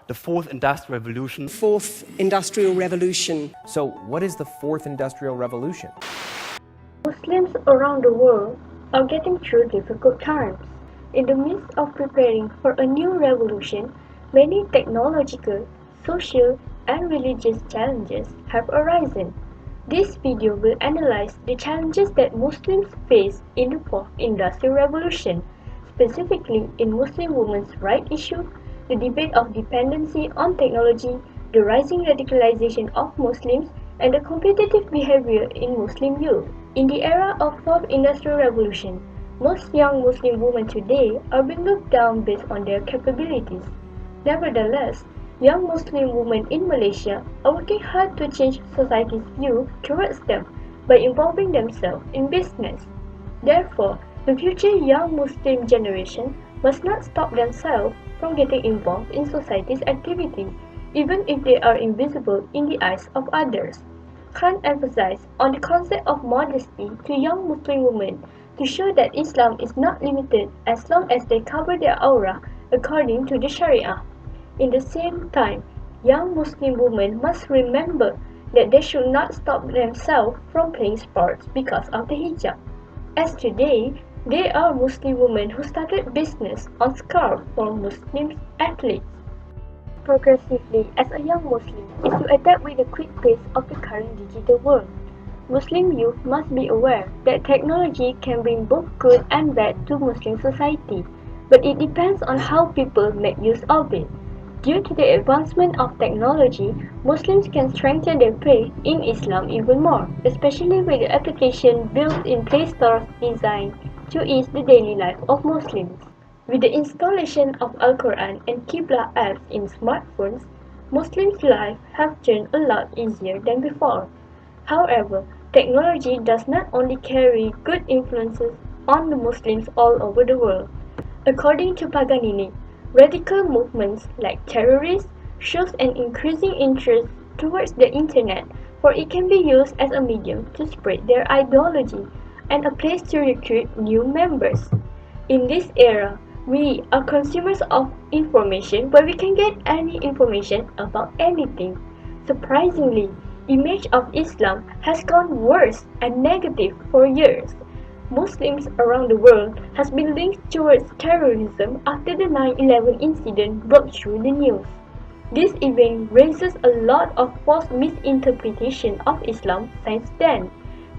the fourth industrial revolution. Fourth industrial revolution. So what is the fourth industrial revolution? Muslims around the world are getting through difficult times. In the midst of preparing for a new revolution, many technological, social, and religious challenges have arisen. This video will analyze the challenges that Muslims face in the fourth industrial revolution, specifically in Muslim women's rights issue, the debate of dependency on technology, the rising radicalization of Muslims, and the competitive behavior in Muslim youth. In the era of fourth industrial revolution, most young Muslim women today are being looked down based on their capabilities. Nevertheless, young Muslim women in Malaysia are working hard to change society's view towards them by involving themselves in business. Therefore, the future young Muslim generation must not stop themselves from getting involved in society's activity, even if they are invisible in the eyes of others. Khan emphasized on the concept of modesty to young Muslim women to show that Islam is not limited as long as they cover their aura according to the Sharia. In the same time, young Muslim women must remember that they should not stop themselves from playing sports because of the hijab. As today, there are Muslim women who started business on scarves for Muslim athletes. Progressively, as a young Muslim, is to adapt with the quick pace of the current digital world. Muslim youth must be aware that technology can bring both good and bad to Muslim society, but it depends on how people make use of it. Due to the advancement of technology, Muslims can strengthen their faith in Islam even more, especially with the application built in Play Stores designed to ease the daily life of Muslims. With the installation of Al-Quran and Qibla apps in smartphones, Muslims' lives have turned a lot easier than before. However, technology does not only carry good influences on the Muslims all over the world. According to Paganini, radical movements like terrorists shows an increasing interest towards the internet, for it can be used as a medium to spread their ideology and a place to recruit new members. In this era, we are consumers of information where we can get any information about anything. Surprisingly, image of Islam has gone worse and negative for years. Muslims around the world has been linked towards terrorism after the 9/11 incident broke through the news. This event raises a lot of false misinterpretation of Islam since then.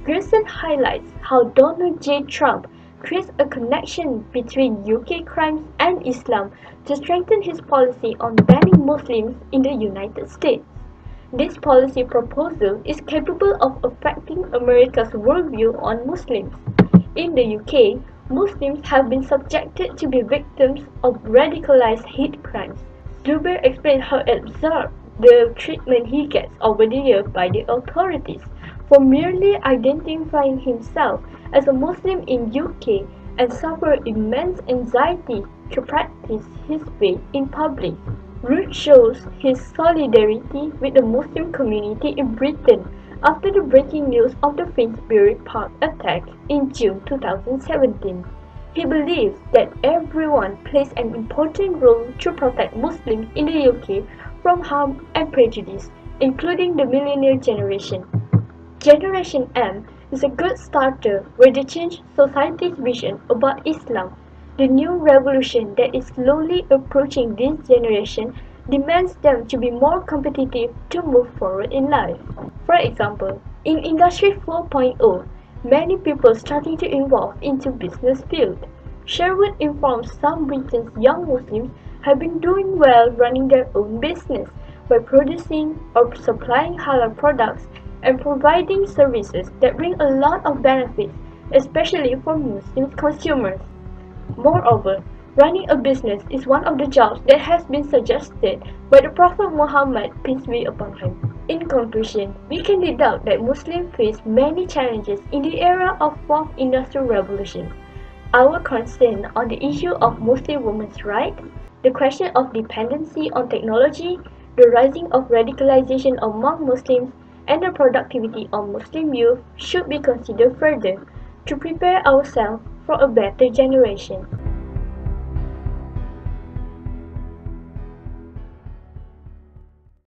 Grierson highlights how Donald J. Trump creates a connection between UK crimes and Islam to strengthen his policy on banning Muslims in the United States. This policy proposal is capable of affecting America's worldview on Muslims. In the UK, Muslims have been subjected to be victims of radicalized hate crimes. Zubair explained how absurd the treatment he gets over the years by the authorities for merely identifying himself as a Muslim in UK and suffer immense anxiety to practice his faith in public. Ruth shows his solidarity with the Muslim community in Britain after the breaking news of the Finsbury Park attack in June 2017. He believes that everyone plays an important role to protect Muslims in the UK from harm and prejudice, including the millennial generation. Generation M is a good starter where they change society's vision about Islam. The new revolution that is slowly approaching this generation demands them to be more competitive to move forward in life. For example, in Industry 4.0, many people starting to involve into business field. Sherwood informs some Britain's young Muslims have been doing well running their own business by producing or supplying halal products and providing services that bring a lot of benefits, especially for Muslim consumers. Moreover, running a business is one of the jobs that has been suggested by the Prophet Muhammad, peace be upon him. In conclusion, we can deduct that Muslims face many challenges in the era of fourth industrial revolution. Our concern on the issue of Muslim women's rights, the question of dependency on technology, the rising of radicalization among Muslims, and the productivity of Muslim youth should be considered further to prepare ourselves for a better generation.